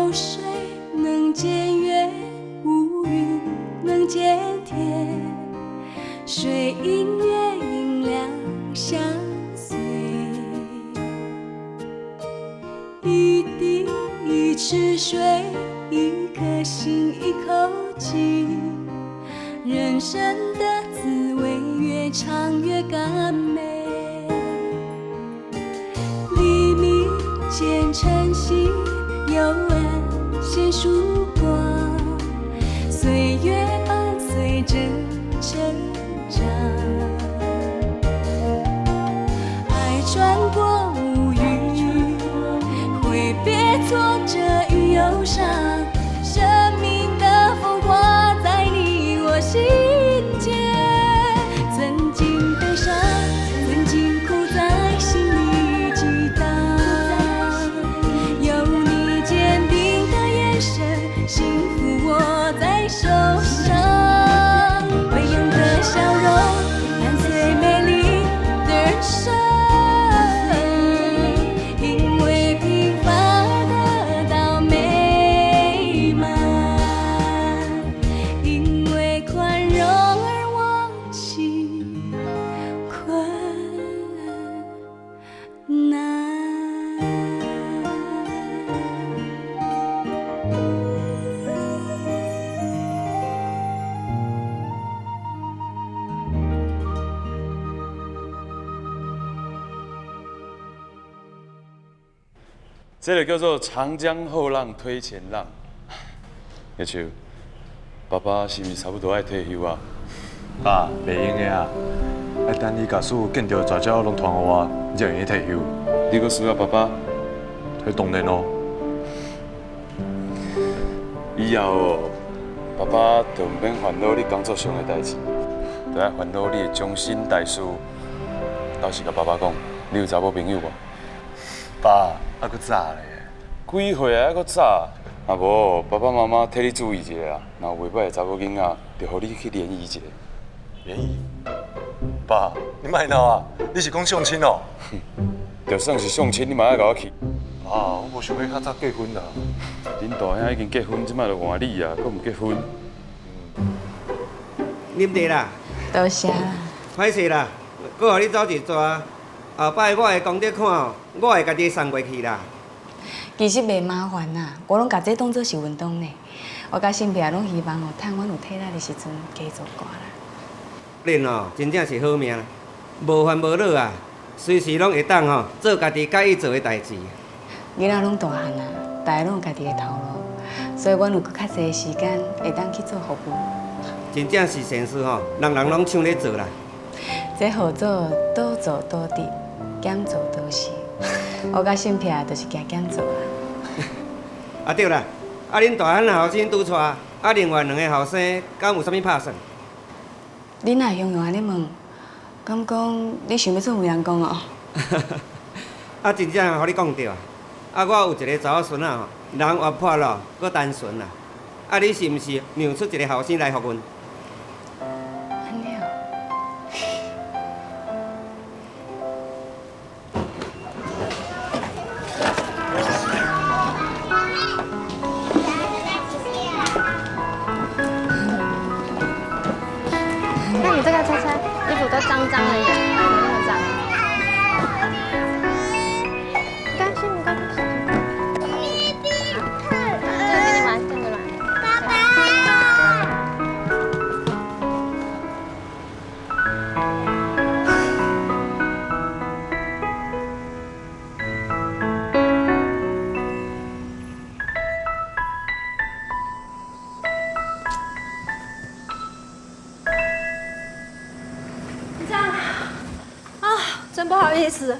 有水能见月，无云能见天。水因月阴凉相随，一滴一池水，一颗心一口气。人生的滋味越长越甘美。黎明前晨曦，幽暗现曙光，岁月伴随着成长。爱穿过乌云，挥别挫折与忧伤，生命的风化在你我心间。曾经悲伤，曾经苦在心里激荡，有你坚定的眼神，幸福握在手上。微扬的笑容伴随美丽的人生，因为平凡而得到美满，因为宽容而忘记困难。这个叫做长江后浪推前浪。叶秋，爸爸是毋是差不多爱退休啊？爸，袂用的啊！爱等你家属见到大鸟拢传互我，才愿意退休。你阁需要爸爸？迄当然咯。以后哦，爸爸就毋免烦恼你工作上的代志，就爱烦恼你的终身大事。倒是甲爸爸讲，你有查某朋友无？爸，还佫早咧。几岁啊，还佫早？啊无，爸爸妈妈替你注意一下啊。若有袂歹的查某囡仔，就互你去联谊一下。联谊？爸，你莫闹啊！你是讲相亲哦？就算是相亲，你嘛爱甲我去。爸，我无想要较早结婚啦。恁大兄已经结婚，即摆就换你啊，佫毋结婚。啉茶啦，多谢啦。歹势啦，佫互你走一逝。后摆我的功德款哦，我会家己送过去啦。其实袂麻烦啦，我拢把这当作是运动呢。我甲新平拢希望哦，趁阮有体力的时阵加做歌啦。恁哦，真正是好命，无烦无恼啊，随时拢会当哦做家己介意做的代志。囡仔拢大汉啊，大家拢有家己的头路，所以阮有搁较侪的时间会当去做服务。真正是善事吼，人人拢抢咧做啦。这好做多做多得，减做多失。我甲新平就是行减做啦。啊对啦，啊恁大汉后生拄出，啊另外两个后生敢有啥物拍算？恁若向安尼问，敢讲你想要做有人公哦？啊真正互你讲对啊！啊我有一个查某孙仔吼，人活泼咯，搁单纯啦。啊你是毋是让出一个后生来互阮？安尼哦。那你这个猜猜，衣服都脏脏的耶，怎么那么脏？没关系，没关系。这个给你玩，这个玩。爸爸。这样啊，真不好意思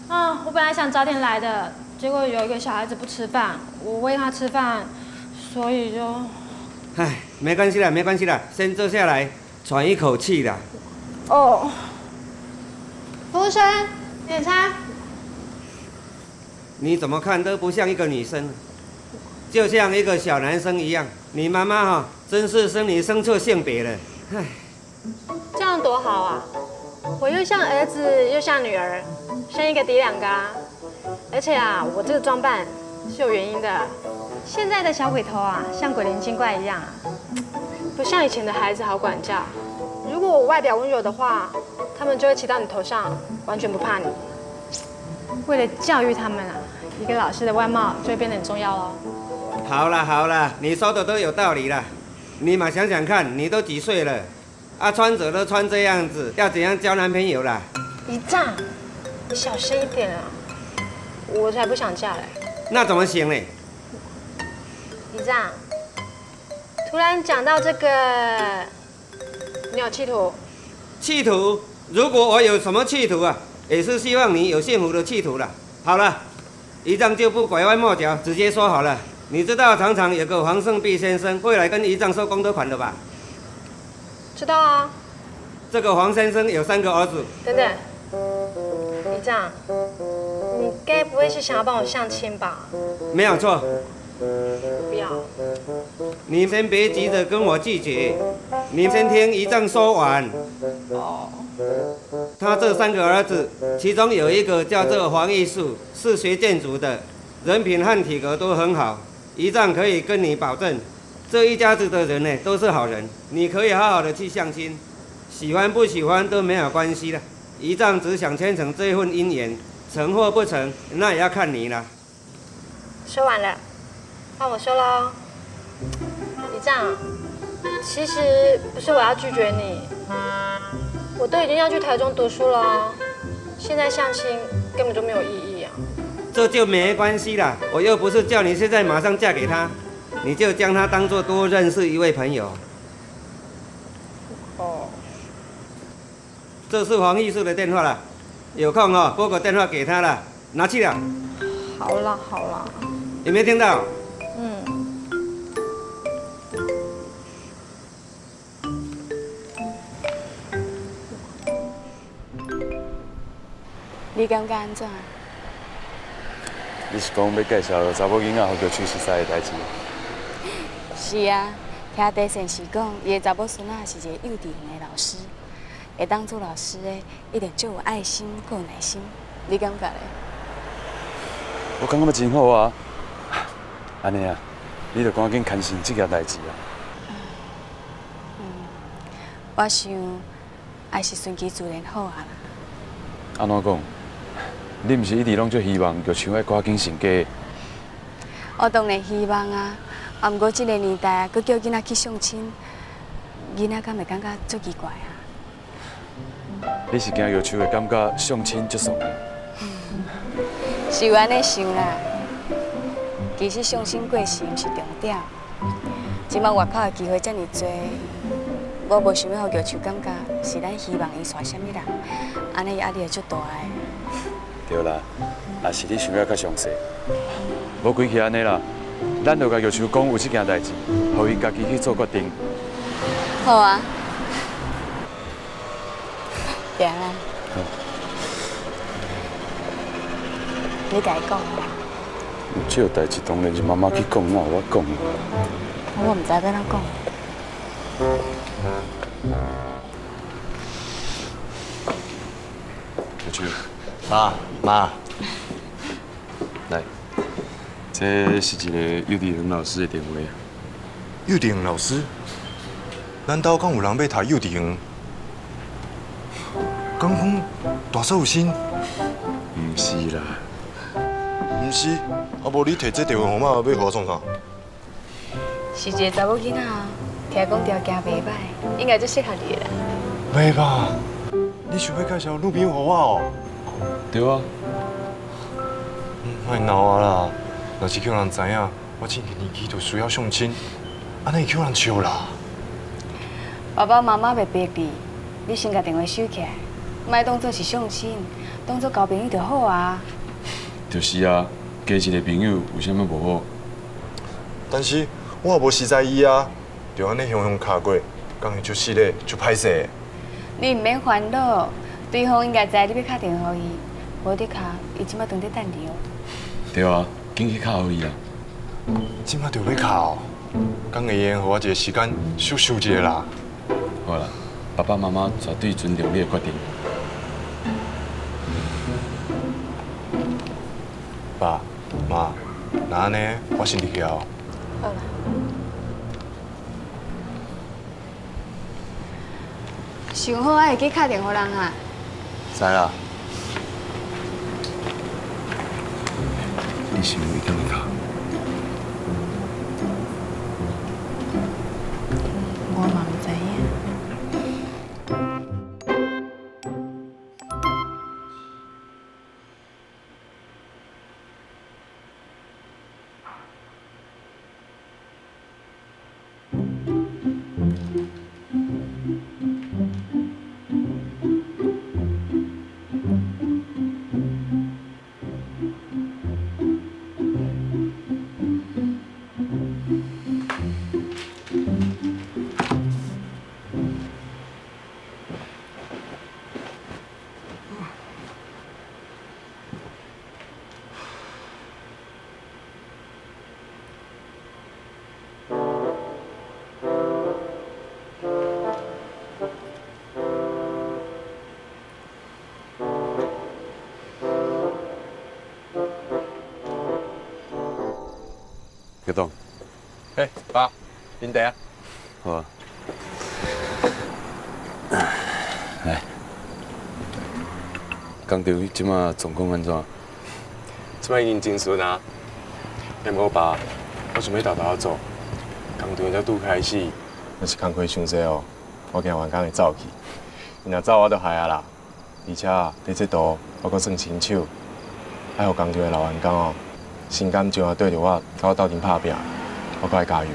啊！我本来想早点来的，结果有一个小孩子不吃饭，我喂他吃饭，所以就……唉，没关系啦，没关系啦，先坐下来，喘一口气啦。哦，服务生，点餐。你怎么看都不像一个女生，就像一个小男生一样。你妈妈哈，真是生你生错性别了。唉，这样多好啊！我又像儿子又像女儿，生一个抵两个啊！而且啊，我这个装扮是有原因的。现在的小鬼头啊，像鬼灵精怪一样啊，不像以前的孩子好管教。如果我外表温柔的话，他们就会骑到你头上，完全不怕你。为了教育他们啊，一个老师的外貌就会变得很重要咯。好啦好啦，你说的都有道理啦。你嘛想想看，你都几岁了，啊穿着都穿这样子，要怎样交男朋友啦？姨丈，你小声一点啊，我才不想嫁嘞。那怎么行呢？姨丈，突然讲到这个，你有企图？企图？如果我有什么企图啊，也是希望你有幸福的企图啦。好了，姨丈就不拐弯抹角，直接说好了。你知道常常有个黄胜弼先生会来跟姨丈收功德款的吧？知道啊。这个黄先生有3个儿子。等等，姨丈，你该不会是想要帮我相亲吧？没有错。不要。你先别急着跟我拒绝，你先听姨丈说完。哦。他这3个儿子，其中有一个叫做黄玉树，是学建筑的，人品和体格都很好。姨丈可以跟你保证，这一家子的人呢都是好人，你可以好好的去相亲，喜欢不喜欢都没有关系了。姨丈只想牵成这份姻缘，成或不成，那也要看你了。说完了，换我说喽。姨丈，其实不是我要拒绝你，我都已经要去台中读书了，现在相亲根本就没有意义啊。这就没关系啦，我又不是叫你现在马上嫁给他，你就将他当作多认识一位朋友。哦。这是黄玉树的电话了，有空哦拨个电话给他了，拿去了。好啦好啦。有没有听到？你感觉安怎？你是讲要介绍查某囡仔互叫邱淑媭的代志？是啊，听地先生讲，伊的查某孙仔是一个幼稚园的老师，会当做老师的一定足有爱心、够有耐心。你感觉咧？我感觉要真好啊！安尼啊，你着赶紧牵成这件代志啊！我想还是顺其自然好啊啦。安怎讲？你毋是一直拢足希望玉树爱赶紧成家？我当然希望啊，啊，不过这个年代啊，佮叫囡仔去相亲，囡仔敢会感觉足奇怪啊？你是惊玉树会感觉相亲足爽的？是有安尼想啦。其实相亲过程毋是重点，即摆外口的机会遮尔多，我无想要互玉树感觉是咱希望伊娶啥物人，安尼压力会足大的。对啦，也是你想要较详细。无规气安尼啦，咱就甲玉树讲有这件代志，互伊家己去做决定。好啊，行啊。你家己讲。这代志当然是妈妈去讲，哪有我讲啊？我唔知要怎讲。玉树，妈，来，这是一个幼稚园老师的电话。幼稚园老师？难道讲有人要读幼稚园？讲大嫂有心？唔是啦，唔是，啊无你摕这电话号码要互我创啥？是一个查某囡仔哦，听讲条件袂歹，应该最适合你的啦。袂吧？你想要介绍女朋友互我哦？对啊。莫闹啊啦！若是叫人知影，我这个年纪就需要相亲，安尼叫人笑啦。爸爸妈妈袂逼你，你先甲电话收起来，莫当作是相亲，当作交朋友就好啊。就是啊，加一个朋友有啥物无好？但是我也无实在意啊，就安尼雄卡过，讲会足失礼，足歹势。你唔免烦恼，对方应该知你要打电话予伊，无得卡，伊即摆当在等你哦。对啊，紧去敲互伊啦。即摆就要卡哦，讲会用，互我一个时间收一下啦。好啦，爸爸妈妈绝对尊重你的决定。爸妈，那安尼我先入去哦。好啦。想好爱去敲电话人啊。知啦。你想伊敢会卡？我嘛唔知影。叶董，嘿，爸，啉茶啊。好啊。来，工厂即马状况安怎？即摆已经真顺啊。但我爸，我想要豆豆做，工厂才拄开始，若是工课伤济哦，我惊员工会走去。伊若走我就害啊啦。而且伫这度我阁算新手，爱互工厂的老员工哦，心甘情愿对着我，甲我斗阵拍拼，我阁爱加油。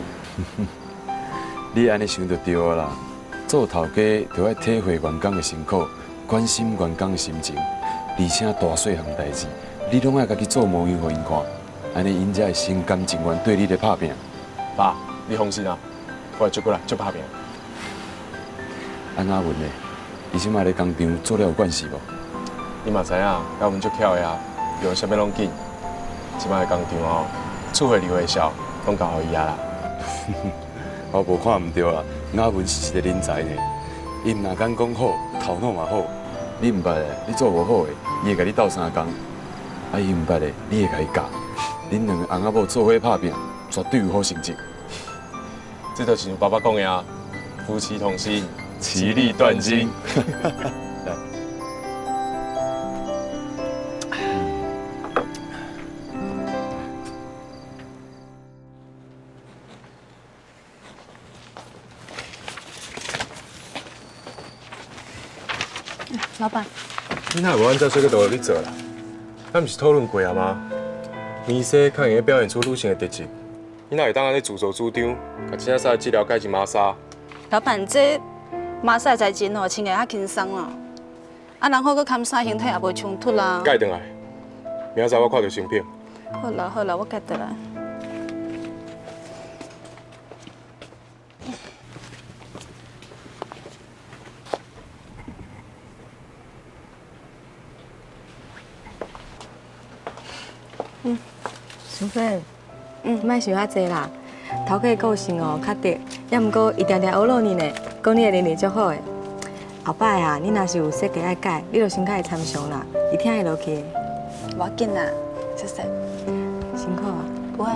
你安尼想就对啊啦。做头家就要体会员工的辛苦，关心员工的心情，而且大细项代志，你拢爱家己做模样互因看，安尼因才会心甘情愿对你咧拍拼。爸，你放心啊，我会接过来接拍拼。安阿文咧，伊即摆咧工厂做了有关系无？你嘛知影，甲阮足巧的啊，用啥物拢紧。即摆的工厂哦，厝会、二会、小拢交互伊啊啦。我无看唔对啦，阿文是一个人才呢。伊若敢讲好，头脑嘛好。你毋捌咧，你做无好诶，伊会甲你斗相共。啊，伊毋捌咧，你会甲伊教。恁两个翁仔某做伙拍拼，绝对有好成绩。这就是爸爸讲的啊，夫妻同心，其利断金。来，老板，你哪无按照这个道路去做啦？咱毋是讨论过啊吗？面试较会表现出女性的特质。你哪会当安尼自作主张，把真仔衫的质料改成马纱？老板，这马赛在前哦，穿起较轻松哦。啊，然后佮砍衫形体也无冲突啦。改转来，明仔载我看到成品。好啦好啦，我改倒来。淑芬，莫想遐济啦。头家个性哦较直，也毋过一定定学落你呢，讲你的能力足好的。后摆啊，你若是有设计爱改，你就先甲伊参详啦，伊听会落去的。无要紧啦，谢谢。辛苦啊。不会。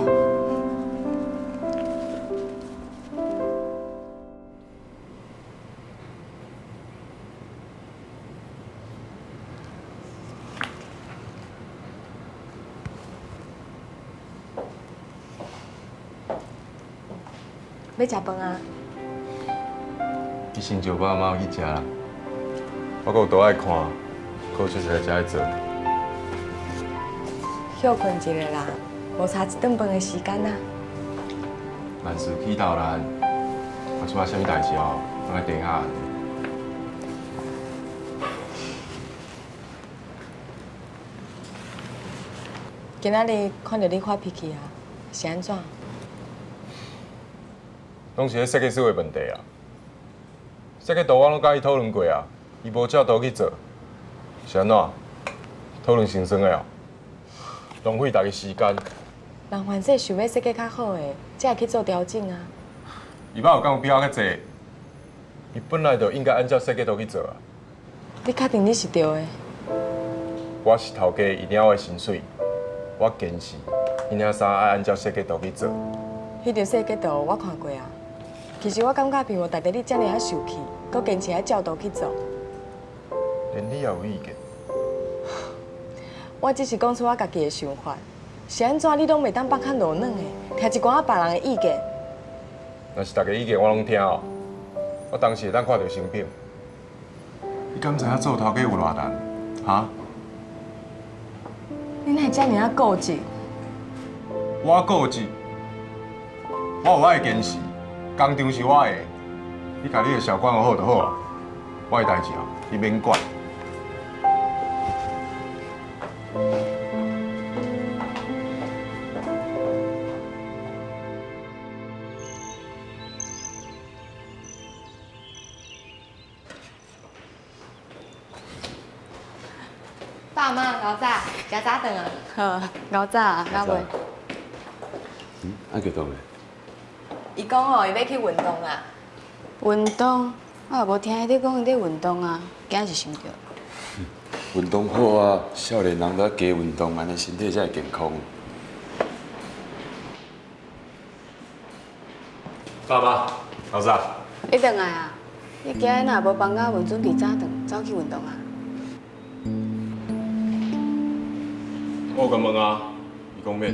要食饭啊？伊先就爸妈有去食啦。我阁有图爱看，阁有出来才爱做。休困一下啦，无差一顿饭的时间啊。万事起头难，啊，出啊啥物代志哦，拢爱定下。今仔日看到你发脾气啊，是安怎？拢是迄设计师的问题啊。设计图我拢甲伊讨论过啊，伊无照图去做，是安怎？讨论成算的哦，浪费大家时间。人凡说想要设计较好的，才会去做调整啊。伊捌有讲有比较较济，伊本来就应该按照设计图去做啊。你确定你是对的？我是头家，一定要的薪水。我坚持，伊领衫爱按照设计图去做，迄张设计图我看过啊。其实我感觉，譬如大家你遮尔啊受气，搁坚持爱照图去做，连你也有意见？我只是讲出我家己的想法。是安怎你拢袂当放较落软的，听一寡别人的意见？若是大家意见我拢听哦，我当时会当看到成品。你敢知影做头家有偌难？哈？你哪会遮尔啊固执？我固执，我有我的坚持，工厂是我的，你家你的小管学好就好啊。我的代志啊，你免管。爸妈，老早食早顿啊。好，熬早啊，熬袂。叫动嘞？伊讲哦，伊要去运动啊。运动，我也无听你讲伊咧运动啊，今日是想着。运动好啊，少年人都要加运动，安尼身体才会健康。爸妈，老早。你转来啊？你今日若无放假运准备早顿，走去运动啊？我有甲问啊，伊讲免。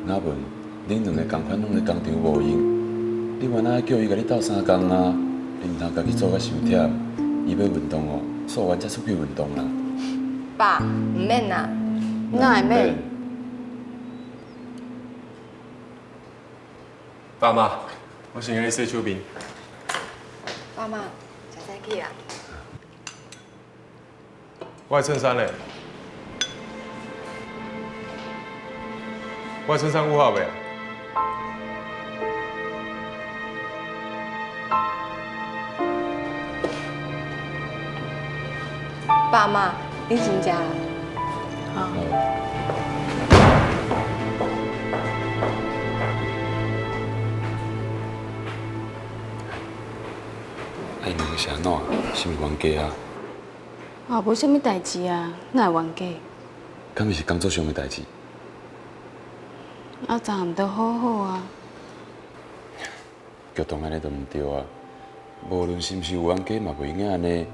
那问，恁两个共款拢咧工厂无用，你原来叫伊甲你斗3工啊？你毋通家己做甲伤忝。伊要运动哦，做完才出去运动啦。爸，唔免啦。哪会免？爸妈，我先甲你洗手面。爸妈，食早起啦。我的衬衫嘞？我的衬衫捂好未啊？爸妈，你先食啦。好。哎，两个是安怎？是毋是冤家啊？哦，无啥物代志啊，哪会冤家？敢毋是工作上的代志？啊，昨暗都好好啊。激动安尼都毋对啊！无论是毋是有冤家，嘛袂用安尼。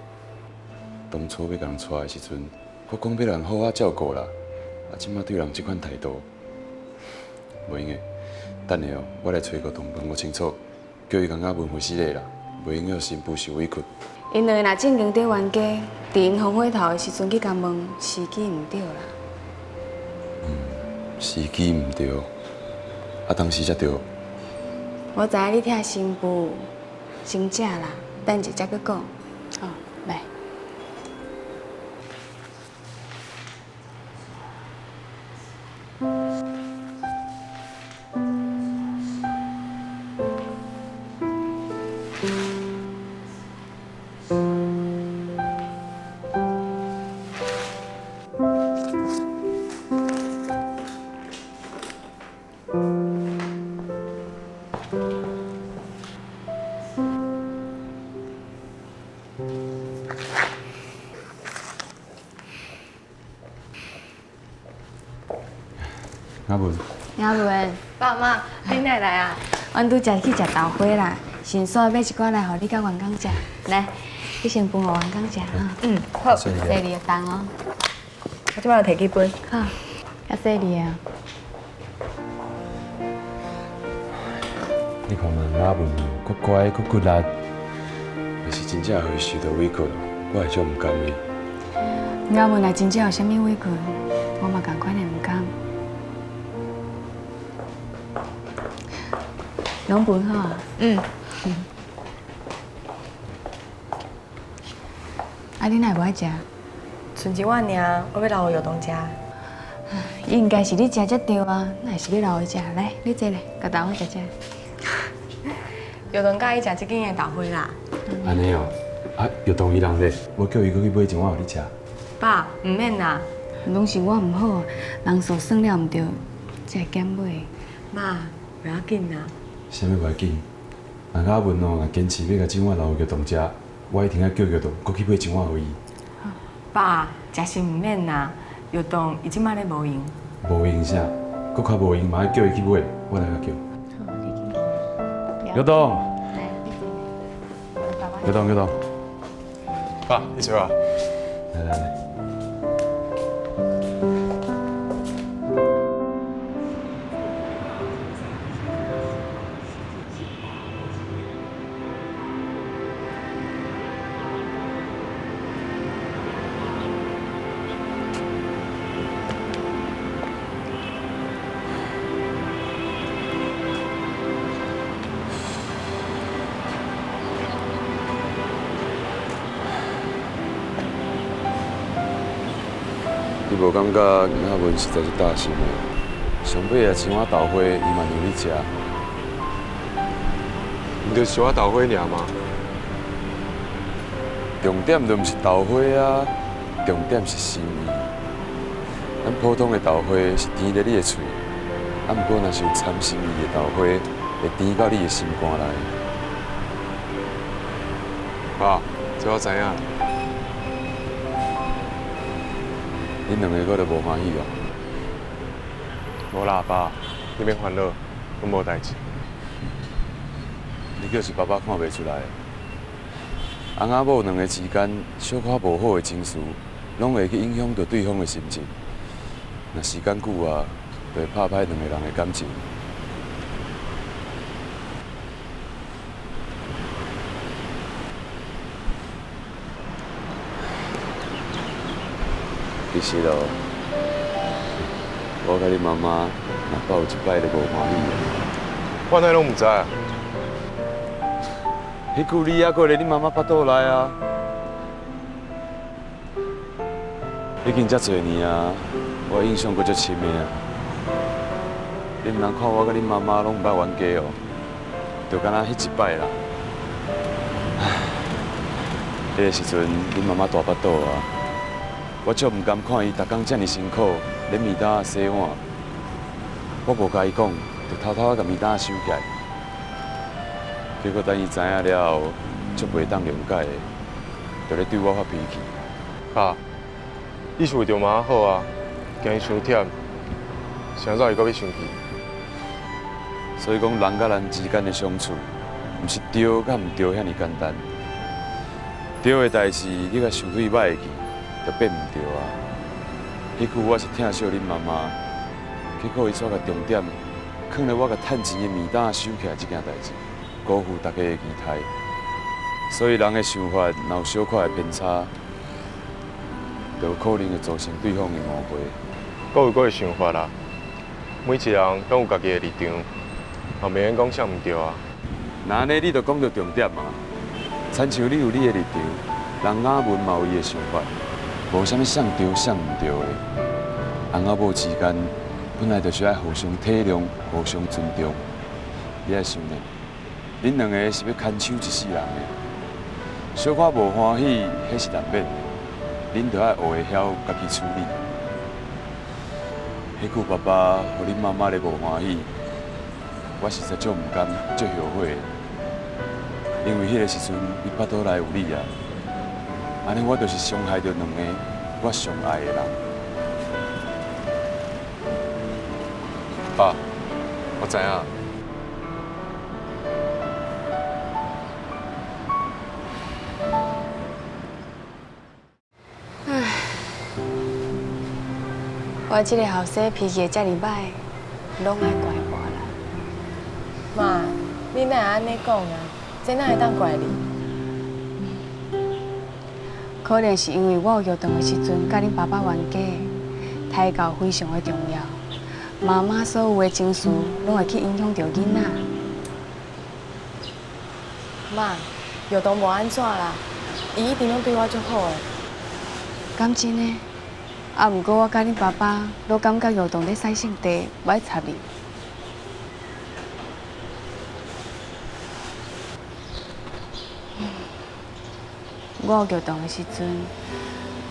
当初要甲人娶的时阵，我讲要人好好照顾啦，啊，即摆对人即款态度，袂用的。等下哦，我来找个同问我清楚，叫伊共我问回事个啦，袂用要新妇受委屈。因两个若正经伫冤家，伫因红火头的时阵去甲问，时机毋对啦。时机毋对，啊，当时才对。我知影你疼新妇，先食啦，等一才搁讲。哦，来。阿文，阿文，爸妈，你哪来啊？阮拄才去食豆花啦，顺便买一寡来，互你甲员工食。来，你先分互员工食哈。好。细粒的蛋哦。我即摆就摕几杯。好，较细粒啊。你看嘛，阿文佫乖佫骨力，若是真正会受到委屈，我会足毋甘的。阿文若真正有啥物委屈，我嘛共款的毋甘。拢分好啊。啊，你哪会无爱食？剩一碗尔，我要留予药东食。应该是你食才对啊，哪会是要留伊食？来，你坐来，甲豆花食食。药东介意食即间的豆花啦。安尼哦，啊，药东伊人咧，我叫伊去买一碗互你食。爸，唔免啦。拢是我毋好，人数算了毋对，才会减买。妈，不要紧啦。啥物袂要紧？若阿文哦，若坚持要甲即碗留予药东食，我一定要叫药东搁去买一碗互伊。爸，食是唔免啦，药东伊即摆咧无用。无用啥？搁较无用嘛，叫伊去买，我来甲叫。姚东，姚东，爸，你坐啊。来。你无感觉阿文实在是大心的？上尾啊，青蛙豆花伊嘛让你食，毋就是小豆花尔嘛？重点就毋是豆花啊，重点是心意。咱普通的豆花是甜在你的嘴，啊，毋过若是有掺心意的豆花，会甜到你的心肝内。爸，这我知影。恁两个搁都无欢喜哦？无啦，爸，你免烦恼，阮无代志。你就是爸爸看袂出来。翁仔某两个之间小可无好的情绪，拢会去影响到对方的心情。若时间久啊，就会拍歹两个人的感情。其实咯，我甲你妈妈若抱有一摆都无欢喜的。我哪拢毋知啊？迄句你还搁咧你妈妈腹肚内啊？已经遮侪年啊，我印象搁足深的啊。你毋通看我甲你妈妈拢毋捌冤家哦，就敢若迄一摆啦。迄个时阵，恁妈妈大腹肚啊。我足唔甘看伊逐工遮尔辛苦，连面单啊洗碗，我无甲伊讲，就偷偷甲面单收起来。结果等伊知影了后，足袂当谅解的，就咧对我发脾气。爸，你是为着妈好啊，惊伊伤忝，谁早伊搁要生气？所以讲，人甲人之间的相处，毋是对甲毋对遐尼简单。对的代志，你甲想对歹去。就变唔对啊！迄句我是疼惜恁妈妈，结果伊煞甲重点放咧我甲趁钱的面单收起来这件代志，辜负大家的期待。所以人的想法若有小可的偏差，就有可能会造成对方的误会。各有各的想法啦，每一个人拢有家己的立场，嘛袂用讲啥毋对啊。那安尼你就讲到重点嘛，亲像你有你的立场，人阿文嘛有伊的想法。无啥物谁对谁唔对的，翁仔某之间本来就是爱互相体谅、互相尊重。你爱想呢，恁两个是要牵手一世人的，小可无欢喜，迄是难免的。恁就爱学会晓家己处理。迄句爸爸互恁妈妈咧无欢喜，我实在足唔甘、足后悔的，因为迄个时阵伊腹肚内有你啊。安尼我就是伤害着两个我上爱的人。爸，我知影。我这个后生脾气遮尔歹，拢爱怪我啦。妈，你哪会安尼讲啊？这哪会当怪你？可能是因为我有育童的时阵，甲恁爸爸冤家，胎教非常的重要。妈妈所有的情绪，拢会去影响到囡仔。妈，有都无安怎啦，伊一定拢对我足好的。敢真的？啊，毋过我甲恁爸爸都感觉有童咧使性地，不爱插你。我有育童的时阵，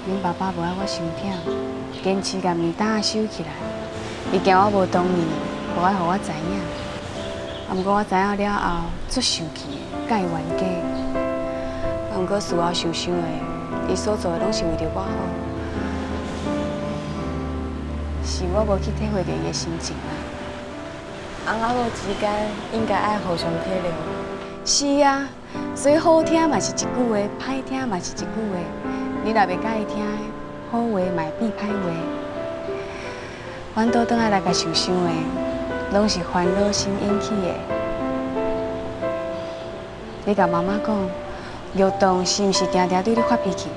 恁爸爸无爱我伤忝，坚持甲面单收起来。伊惊我无同意，无爱互我知影。啊，毋过我知影了后，足生气的，甲伊冤家。啊，毋过事后想想的，伊所做的拢是为着我好。是是我无去体会过伊的心情啦。翁仔某之间应该爱互相体谅。是啊，所以好听嘛是一句话，歹听嘛是一句话。你若袂介意听的，好话嘛会变歹话。阮倒转来甲想想的，拢是烦恼心引起的。你甲妈妈讲，玉栋是毋是定定对你发脾气？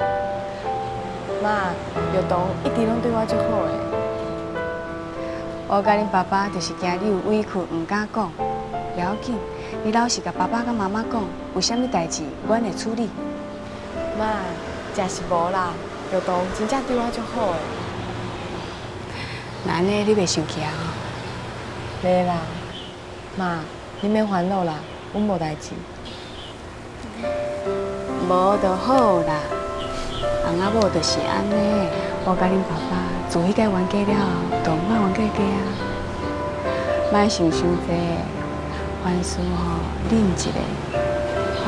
妈，玉栋一直拢对我足好的。我甲恁爸爸就是惊你有委屈，唔敢讲。不要紧，你老实甲爸爸甲妈妈讲，有啥物代志，阮会处理。妈，真是无啦，玉栋真正对我足好的。那安尼你袂生气啊？袂啦，妈，你免烦恼啦，阮无代志。无就好啦，翁仔某就是安尼。我甲恁爸爸自迄个冤家了后，就毋爱冤家家啊。莫想伤济，凡事吼忍一下，好。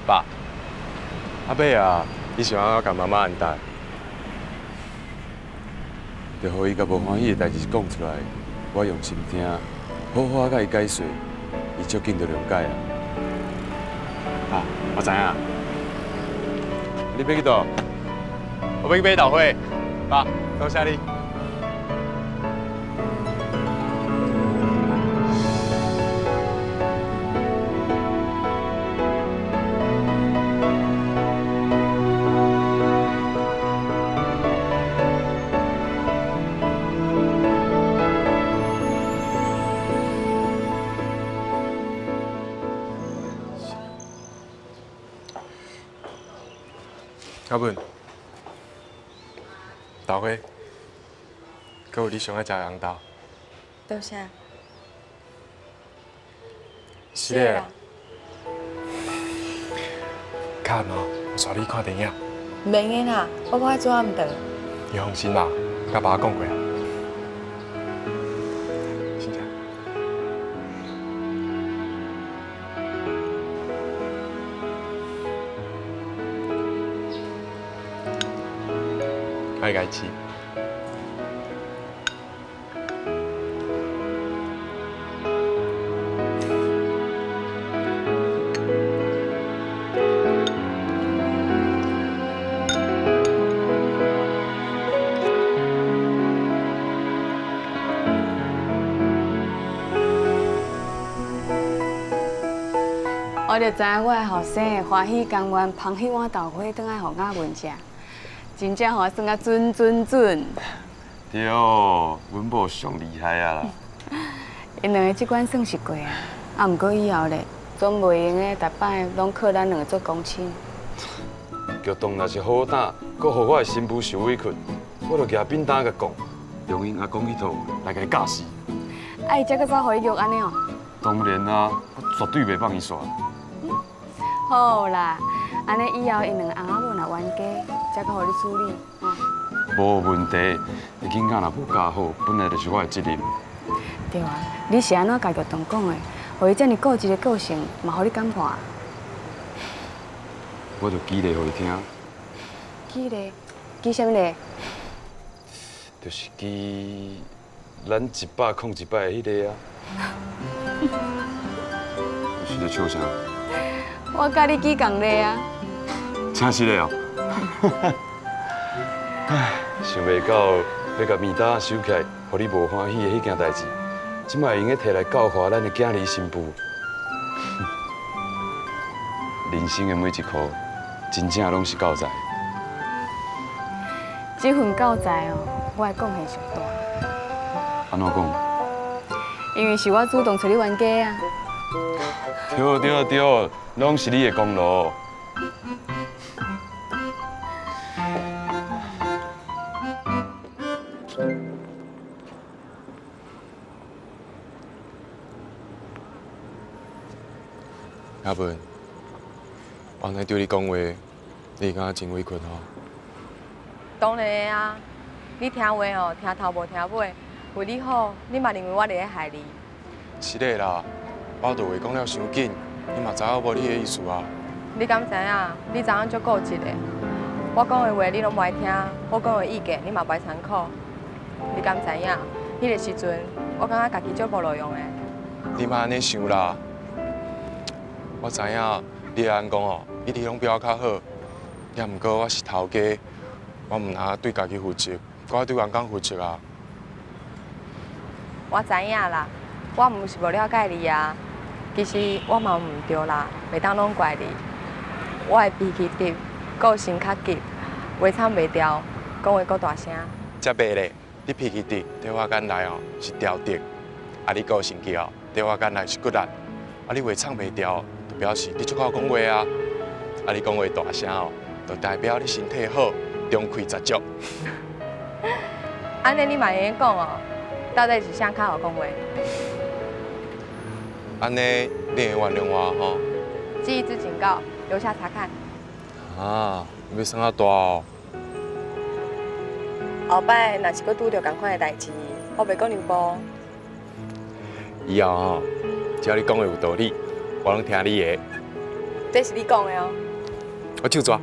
爸，阿伯啊，你想要甲妈妈安待？就互伊甲无欢喜的代志讲出来，我用心听，好好甲伊解说，伊足紧就谅解啊。爸，我知影。你要去倒？我要去买豆花。爸，多谢你。阿文，豆花，搁有你上爱食的红豆。多谢。是的啦。看哦，我带你看电影。免的啦，我爱做暗顿。你放心啦，甲爸讲过啊。真正。爱家吃。我就知影我的后生欢喜甘愿捧迄碗豆花倒来互雅文食，真正互我算啊准。对，阮某上厉害啊啦！因两个即关算是过啊，啊，毋过以后咧，总袂用诶，逐摆拢靠咱两个做公亲。玉栋若是好胆，搁互我的新妇受委屈，我就举扁担甲讲，用因阿公迄套来甲伊教死。啊，伊才搁走互伊玉安尼哦。当然啊，我绝对袂放伊煞。好啦，安尼以后因两个翁仔某若冤家，才搁互你处理。无问题，你囡仔若无教好，本来就是我的责任。对啊，你是安怎甲玉栋讲的？互伊遮尔固执的个性，嘛互你感化。我就举例互伊听。举例？举啥物例？就是举咱100+100的迄个啊。是在笑啥？我甲你举共例啊。真是的哦。唉，想袂到要甲面搭收起来，互你无欢喜的迄件代志，即摆用个摕来教化咱的囝儿新妇。人生的每一科，真正拢是教材。这份教材哦，我的贡献上大。安怎讲？因为是我主动找你冤家啊。对，拢是你的功劳。阿文，王奶对你讲话，你敢真委屈哦？当然啊，你听话哦，听头无听尾，为你好，你嘛认为我伫咧害你？是的啦，我就话讲了伤紧，你嘛知影无你的意思啊？你敢知影？你昨昏足固执的，我讲的话你拢不爱听，我讲的意见你嘛不爱参考。你敢知影？迄个时阵，我感觉家己足无路用的。你莫安尼想啦，我知影你的眼光哦，一直拢比我较好，也毋过我是头家，我毋通对家己负责，我要对员工负责啊。我知影啦，我毋是无了解你啊。其实我嘛毋对啦，袂当拢怪你。我的脾气直，个性较急，话惨袂调，讲话阁大声。才袂咧，你脾气直，在我眼内哦是调直；啊，你个性急哦，在我眼内是骨力；啊，你话唱袂调，就表示你足够讲话啊；啊，你讲话大声哦，就代表你身体好，中气十足。安尼你嘛会讲哦？到底是啥较好讲话？安尼你会原谅我吼？记忆之警告，留下查看。啊，要生啊大哦！后摆若是阁拄着同款的代志，我袂讲你无。以后吼，只要你讲的有道理，我拢听你的。这是你讲的哦。我手抓。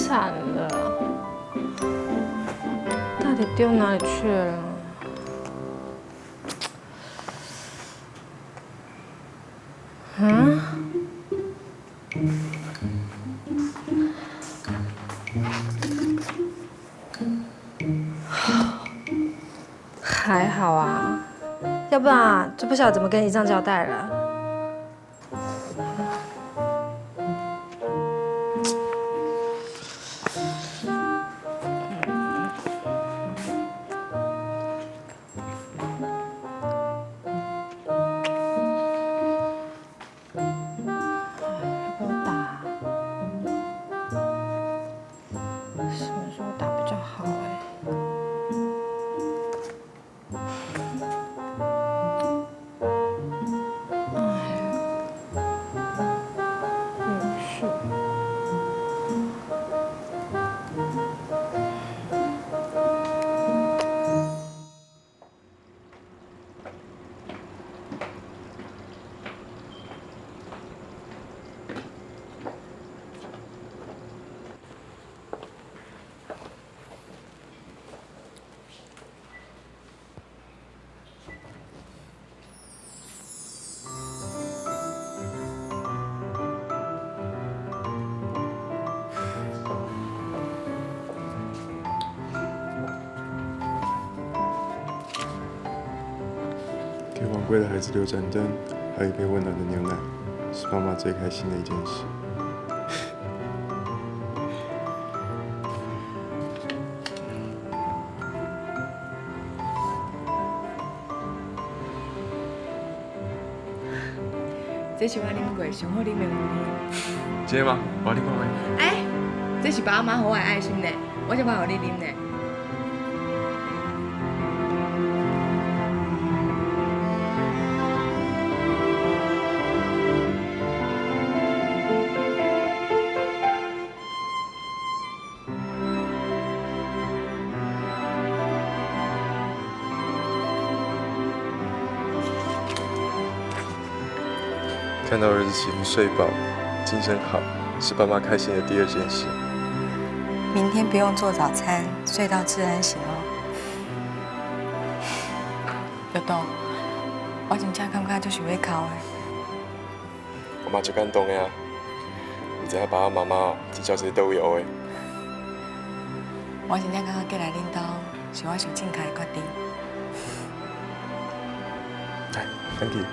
惨了，到底丢哪里去了？嗯？还好啊，要不然就不晓得怎么跟姨丈交代了。给晚归的孩子留盏灯，还有一杯温暖的牛奶，是妈妈最开心的一件事。这是我啉过上好啉的牛奶。真的吗？我你看卖。哎，这是爸妈给我的爱心呢，我才买互你啉呢。看到儿子媳妇睡饱、精神好，是爸妈开心的第二件事。明天不用做早餐，睡到自然醒哦。豆豆，我真正感觉就是要哭的。我嘛足感动的啊！唔知影爸爸妈妈哦，这招是倒位学的。我真正感觉过来恁兜是我上正确的决定。来 ，thank you。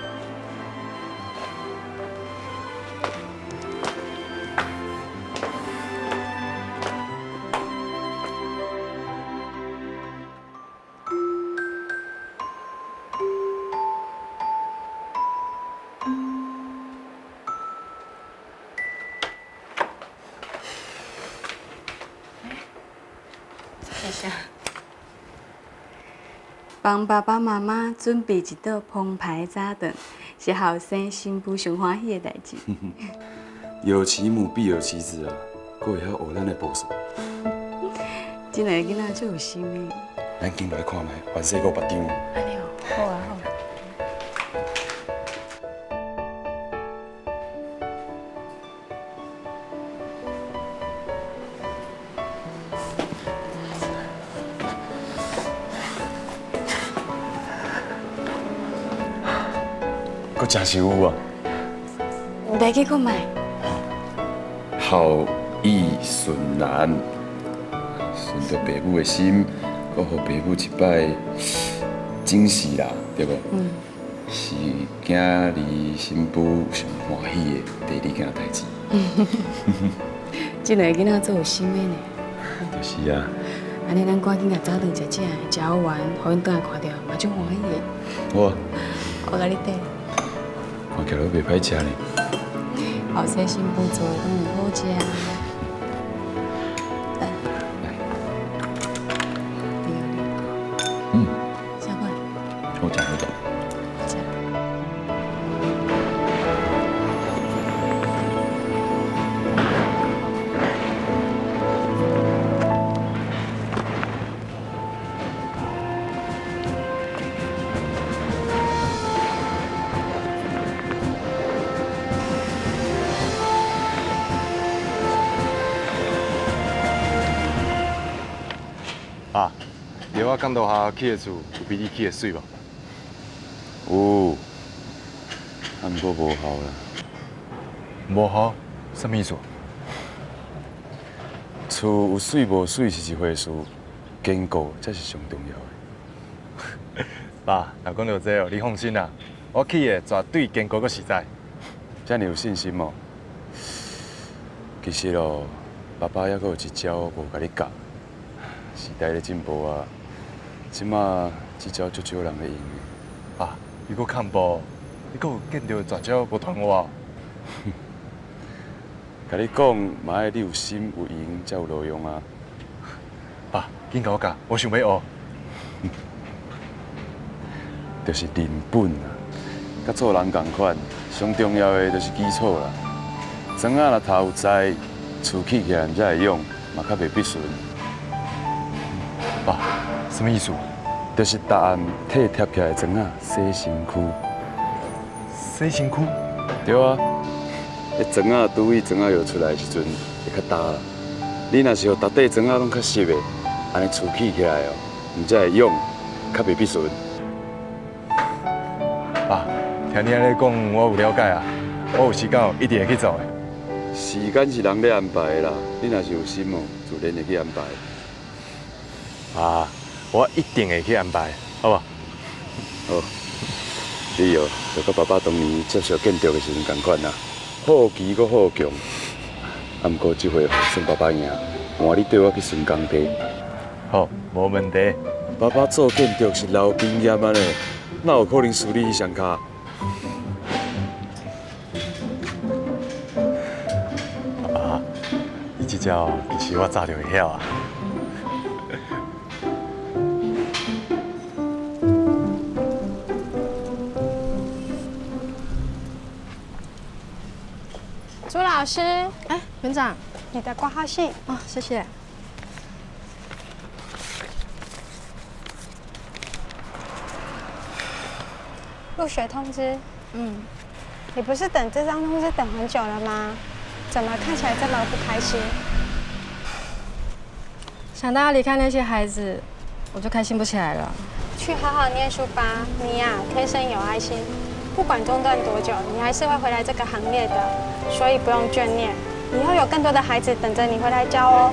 帮爸爸妈妈准备一道澎湃早顿，是后生新妇上欢喜的代志。有其母必有其子啊，佫会晓学咱的步数。这两个囡仔最有心的。咱进来看卖，凡事佫别张。安尼哦，好啊好。佫真是有啊！来去看卖。孝义顺然，顺着爸母的心，佫互爸母一摆惊喜啦，对无？是囝儿新妇上欢喜的第二件代志。这两个囡仔最有心的呢。就是啊。安尼咱赶紧甲早顿食食，食好完，互因倒来看到，嘛就欢喜的。我我甲你缀。看起来袂歹食呢。后生新妇做的拢会好食。来，对嗯，啥款？好食好食。好食。爸，伫我港岛下起的厝有比你起的水无？有，啊，毋过无效啦。无好，什么意思？厝有水无水是一回事，坚固才是上重要的。爸，若讲到这哦，你放心啦，我起的绝对坚固个实在。遮尔有信心哦。其实哦，爸爸还阁有一招无甲你教。时代咧进步啊，即马这招足少人咧用的。爸，你阁看步，你阁有见到绝招无传我哦？甲你讲，嘛爱你有心有用才有路用啊。爸，紧甲我教，我想要学。就是人本啊，甲做人同款，上重要的就是基础啦。庄仔若头有栽，厝起起来才会用，嘛较袂必顺。爸，什么意思？就是答案体贴起来的庄仔洗身躯。洗身躯？对啊，迄庄仔拄位庄仔摇出来的时阵会较焦啦。你若是互逐块庄仔拢较湿的，安尼厝起起来哦，毋才会用，较袂必顺。爸，听你安尼讲，我有了解啊。我有时间哦，一定会去做的。时间是人咧安排的啦，你若是有心哦，自然会去安排。爸，我一定会去安排，好无？好，你哦，就甲爸爸当年接受建筑的时阵同款啦，好奇阁好强。啊，毋过这回算爸爸赢，换你缀我去巡工地。好，无问题。爸爸做建筑是老经验啊呢，哪有可能输你上骹？爸，你这招其实我早就会晓啊。朱老师，哎，园长，你的挂号信哦，谢谢。入学通知，你不是等这张通知等很久了吗？怎么看起来这么不开心？想到要离开那些孩子，我就开心不起来了。去好好念书吧，你呀、天生有爱心，不管中断多久，你还是会回来这个行列的，所以不用眷恋，以后有更多的孩子等着你回来教哦。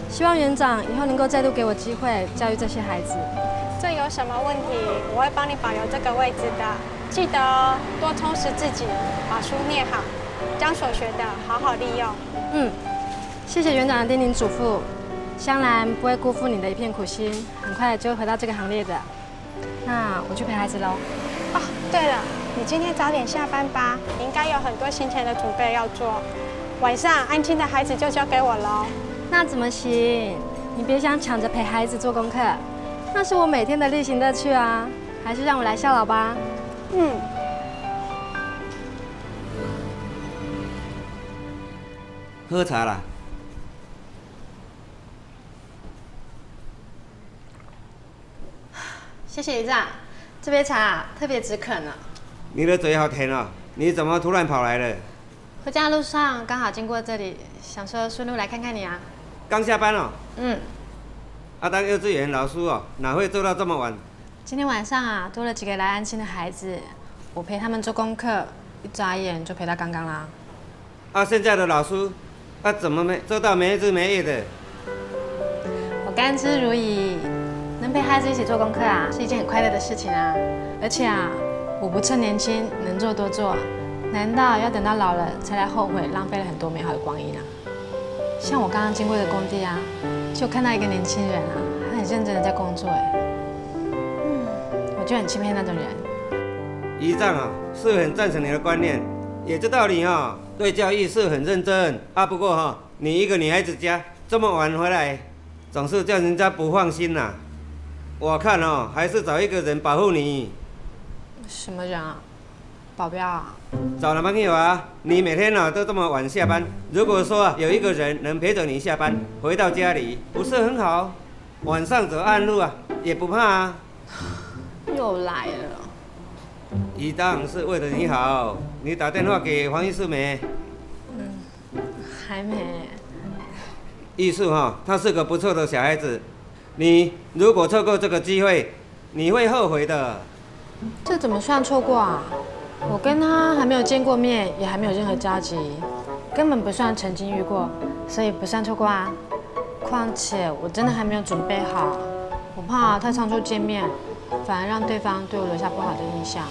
希望园长以后能够再度给我机会教育这些孩子。这有什么问题？我会帮你保留这个位置的。记得哦，多充实自己，把书念好，将所学的好好利用。谢谢园长的叮咛嘱咐，香兰不会辜负你的一片苦心，很快就会回到这个行列的。那我去陪孩子喽。哦，对了，你今天早点下班吧，你应该有很多行前的准备要做。晚上安亲的孩子就交给我喽。那怎么行？你别想抢着陪孩子做功课，那是我每天的例行乐趣啊！还是让我来效劳吧。喝茶啦。谢谢姨丈，这杯茶特别止渴呢。你的嘴好甜哦，你怎么突然跑来了？回家路上刚好经过这里，想说顺路来看看你啊。刚下班哦。当幼稚园老师哦，哪会做到这么晚？今天晚上啊，多了几个来安亲的孩子，我陪他们做功课，一眨眼就陪到刚刚啦。现在的老师，怎么做到没日没夜的？我甘之如饴，能陪孩子一起做功课啊，是一件很快乐的事情啊。而且啊，我不趁年轻，能做多做，难道要等到老了才来后悔浪费了很多美好的光阴啊？像我刚刚经过的工地啊，就看到一个年轻人啊，他很认真的在工作哎，我就很钦佩那种人。姨丈啊，是很赞成你的观念，也知道你啊对教育是很认真啊。不过你一个女孩子家这么晚回来，总是叫人家不放心呐。我看还是找一个人保护你。什么人啊？保镖啊？找男朋友啊！你每天都这么晚下班，如果说有一个人能陪着你下班，回到家里不是很好？晚上走暗路啊，也不怕啊。又来了。姨丈是为了你好，你打电话给黄医师没？还没。医师他是个不错的小孩子，你如果错过这个机会，你会后悔的。这怎么算错过啊？我跟他还没有见过面，也还没有任何交集，根本不算曾经遇过，所以不算错过啊。况且我真的还没有准备好，我怕太仓促见面，反而让对方对我留下不好的印象。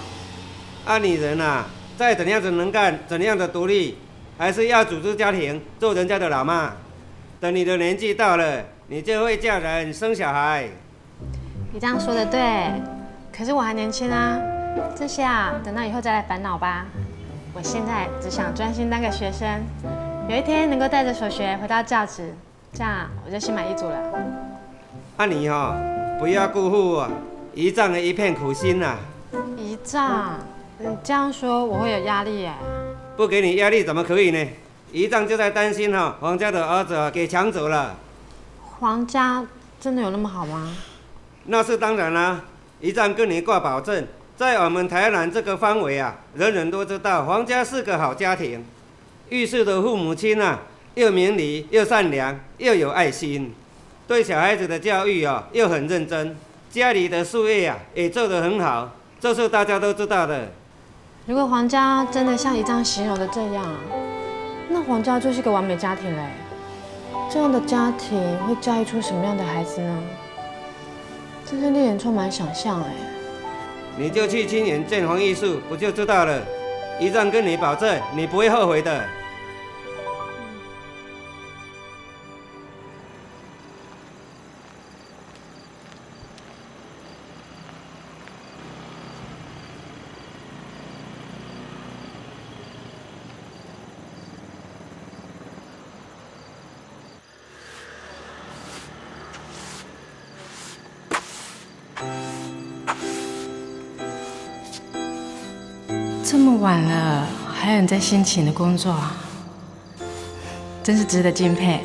你人啊，再怎样子能干，怎样的独立，还是要组织家庭，做人家的老妈。等你的年纪到了，你就会嫁人生小孩。你这样说的对，可是我还年轻啊。这些啊，等到以后再来烦恼吧。我现在只想专心当个学生，有一天能够带着所学回到教职，这样我就心满意足了。你不要辜负姨丈的一片苦心呐。姨丈，你这样说我会有压力耶。不给你压力怎么可以呢？姨丈就在担心黄家的儿子给抢走了。黄家真的有那么好吗？那是当然啦，姨丈跟你挂保证。在我们台南这个范围人人都知道黄家是个好家庭。玉树的父母亲又明理又善良又有爱心，对小孩子的教育又很认真，家里的事业也做得很好，这是大家都知道的。如果黄家真的像姨丈形容的这样，那黄家就是个完美家庭嘞。这样的家庭会教育出什么样的孩子呢？真是令人充满想象哎。你就去亲眼见黄玉树，不就知道了？姨丈跟你保证，你不会后悔的。这么晚了，还有人在辛勤的工作，真是值得敬佩。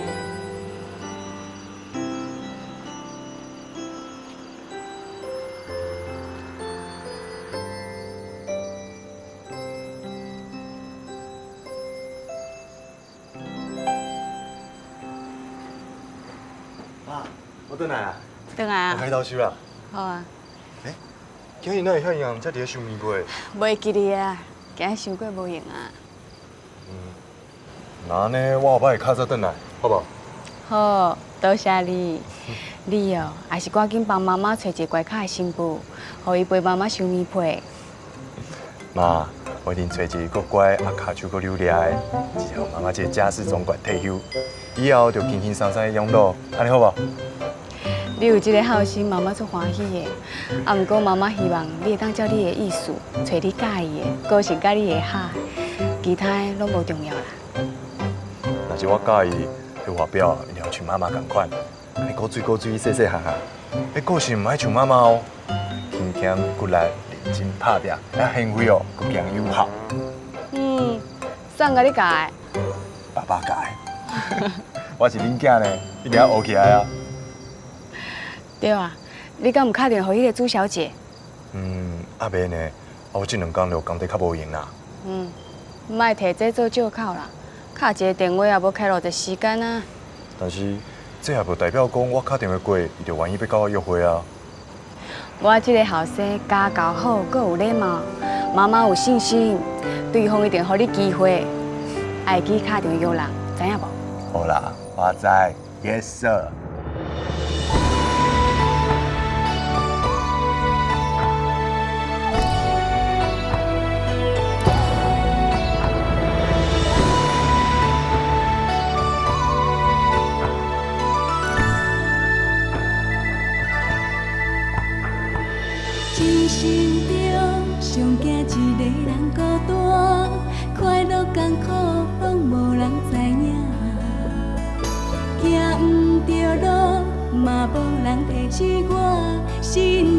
我回来啊！转来啊。开刀收啦。好啊。今日哪会遐样，才伫咧收棉被？袂记哩啊，今日伤过无用啊。那安尼我后摆会较早转来，好无？好，多谢你。你哦，还是赶紧帮妈妈找一个乖巧的新妇，互伊陪妈妈收棉被。妈，我一定找一个够乖、骹手够溜利的，之后妈妈这个家事总管退休，以后就轻轻松松的养老，安尼好无？你有这个好心，妈妈足欢喜的。啊，不过妈妈希望你会当照你的意思，找你介意的，个性甲你会合，其他的拢无重要啦。若是我介意，迄外表一定要像妈妈同款，安尼古水细细哈哈。迄个性唔爱像妈妈哦，轻轻骨力，认真拍拼，啊行为哦，佫强友好。送甲你教的。爸爸教的。我是恁囝呢，一定要学起来啊。对啊，你敢有打电话给迄个朱小姐？阿袂呢，我这2天就工地较无闲啦。莫摕这做借口啦，敲一个电话也无开偌济时间啊。但是这也无代表讲我打电话过，伊就愿意要甲我约会啊。我这个后生家教好，阁有礼貌，妈妈有信心，对方一定予你机会，爱去打电话约人，知影无？好啦，我知 ，Yes sir。一生中上惊一个人孤单，快乐艰苦拢无人知影，行唔对路嘛无人提示我，心